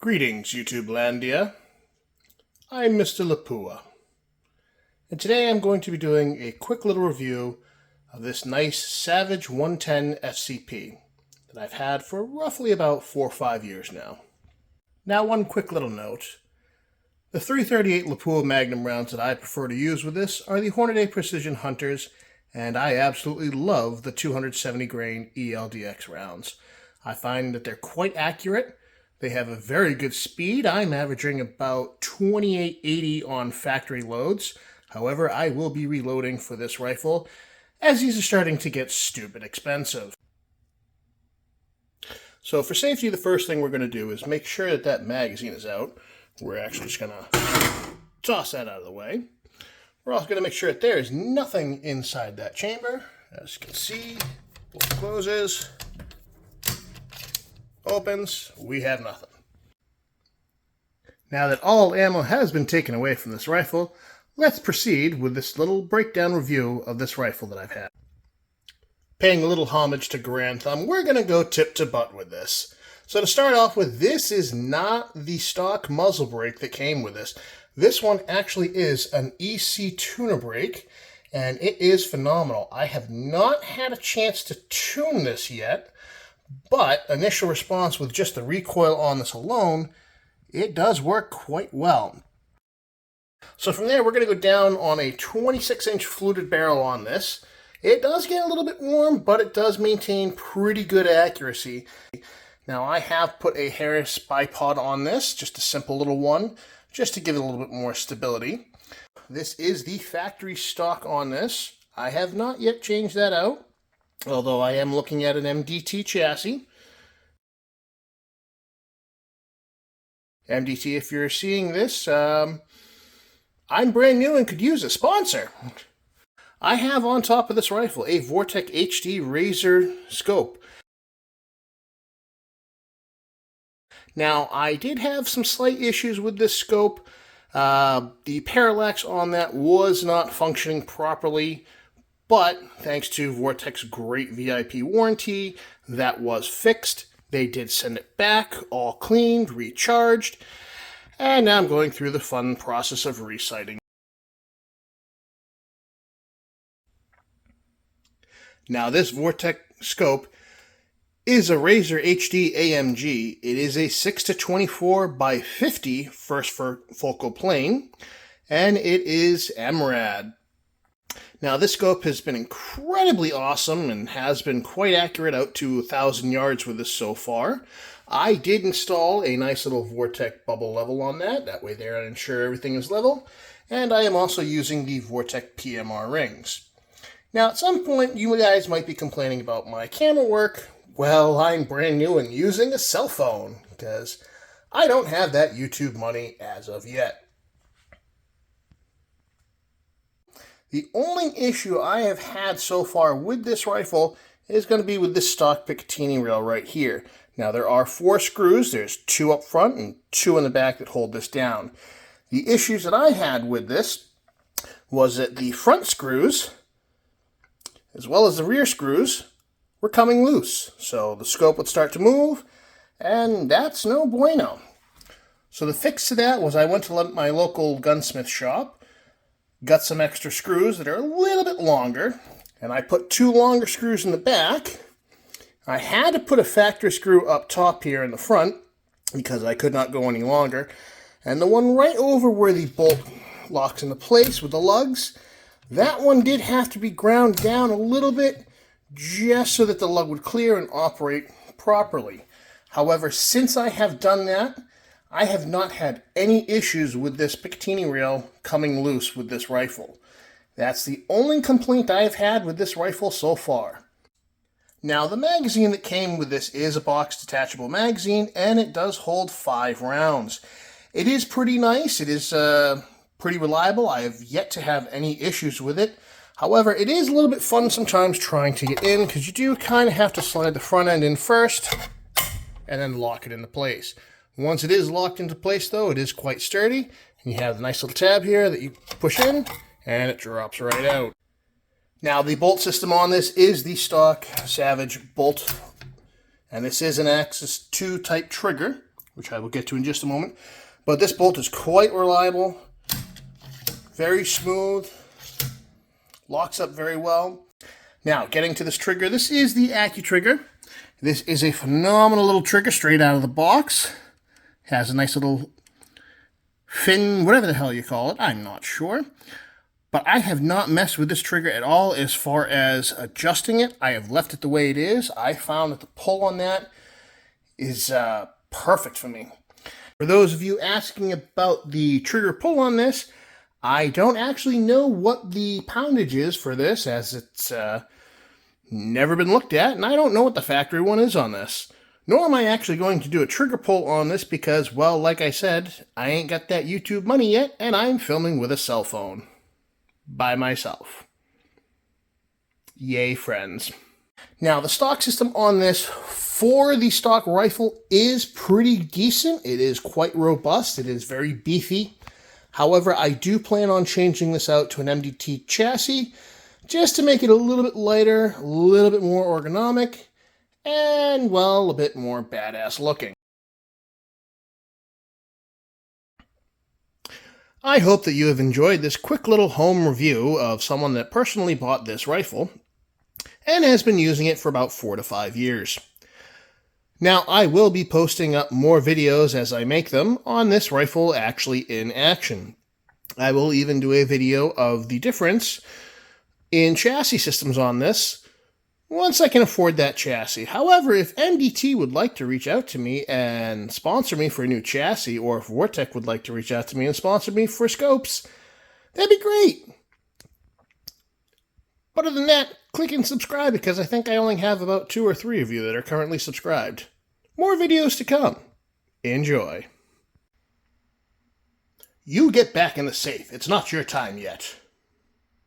Greetings, YouTube Landia. I'm Mr. Lapua, and today I'm going to be doing a quick little review of this nice Savage 110 FCP that I've had for roughly about 4 or 5 years now. Now, one quick little note. The .338 Lapua Magnum rounds that I prefer to use with this are the Hornady Precision Hunters, and I absolutely love the 270 grain ELDX rounds. I find that they're quite accurate. They have a very good speed. I'm averaging about 2880 on factory loads. However, I will be reloading for this rifle, as these are starting to get stupid expensive. So for safety, the first thing we're going to do is make sure that that magazine is out. We're actually just going to toss that out of the way. We're also going to make sure that there is nothing inside that chamber. As you can see, bolt closes, opens, we have nothing. Now that all ammo has been taken away from this rifle, let's proceed with this little breakdown review of this rifle that I've had. Paying a little homage to Grand Thumb, we're going to go tip to butt with this. So to start off with, this is not the stock muzzle brake that came with this. This one actually is an EC tuner brake, and it is phenomenal. I have not had a chance to tune this yet, but initial response with just the recoil on this alone, it does work quite well. So from there, we're going to go down on a 26-inch fluted barrel on this. It does get a little bit warm, but it does maintain pretty good accuracy. Now, I have put a Harris bipod on this, just a simple little one, just to give it a little bit more stability. This is the factory stock on this. I have not yet changed that out, although I am looking at an MDT chassis. MDT, if you're seeing this, I'm brand new and could use a sponsor. I have on top of this rifle a Vortex HD Razor scope. Now, I did have some slight issues with this scope. The parallax on that was not functioning properly, but thanks to Vortex's great VIP warranty, that was fixed. They did send it back, all cleaned, recharged, and now I'm going through the fun process of resighting. Now, this Vortex scope is a Razor HD AMG. It is a 6-24 by 50 first focal plane, and it is MRAD. Now, this scope has been incredibly awesome and has been quite accurate out to 1,000 yards with this so far. I did install a nice little Vortex bubble level on that. That way there I ensure everything is level. And I am also using the Vortex PMR rings. Now, at some point, you guys might be complaining about my camera work. Well, I'm brand new and using a cell phone because I don't have that YouTube money as of yet. The only issue I have had so far with this rifle is going to be with this stock Picatinny rail right here. Now, there are 4 screws. There's 2 up front and 2 in the back that hold this down. The issues that I had with this was that the front screws, as well as the rear screws, were coming loose. So the scope would start to move, and that's no bueno. So the fix to that was I went to my local gunsmith shop, got some extra screws that are a little bit longer, and I put 2 longer screws in the back. I had to put a factory screw up top here in the front because I could not go any longer. And the one right over where the bolt locks into place with the lugs, that one did have to be ground down a little bit just so that the lug would clear and operate properly. However, since I have done that, I have not had any issues with this Picatinny rail coming loose with this rifle. That's the only complaint I have had with this rifle so far. Now, the magazine that came with this is a box detachable magazine, and it does hold 5 rounds. It is pretty nice. It is pretty reliable. I have yet to have any issues with it. However, it is a little bit fun sometimes trying to get in because you do kind of have to slide the front end in first and then lock it into place. Once it is locked into place, though, it is quite sturdy. And you have the nice little tab here that you push in, and it drops right out. Now, the bolt system on this is the stock Savage bolt, and this is an Axis 2 type trigger which I will get to in just a moment. But this bolt is quite reliable, very smooth, locks up very well. Now, getting to this trigger, this is the AccuTrigger. This is a phenomenal little trigger straight out of the box. Has a nice little fin, whatever the hell you call it, I'm not sure. But I have not messed with this trigger at all as far as adjusting it. I have left it the way it is. I found that the pull on that is perfect for me. For those of you asking about the trigger pull on this, I don't actually know what the poundage is for this, as it's never been looked at, and I don't know what the factory one is on this. Nor am I actually going to do a trigger pull on this because, well, like I said, I ain't got that YouTube money yet, and I'm filming with a cell phone. By myself. Yay, friends. Now, the stock system on this for the stock rifle is pretty decent. It is quite robust. It is very beefy. However, I do plan on changing this out to an MDT chassis just to make it a little bit lighter, a little bit more ergonomic, and, well, a bit more badass looking. I hope that you have enjoyed this quick little home review of someone that personally bought this rifle and has been using it for about 4 to 5 years. Now, I will be posting up more videos as I make them on this rifle actually in action. I will even do a video of the difference in chassis systems on this once I can afford that chassis. However, if MDT would like to reach out to me and sponsor me for a new chassis, or if Vortec would like to reach out to me and sponsor me for scopes, that'd be great. But other than that, click and subscribe because I think I only have about 2 or 3 of you that are currently subscribed. More videos to come. Enjoy. You get back in the safe. It's not your time yet.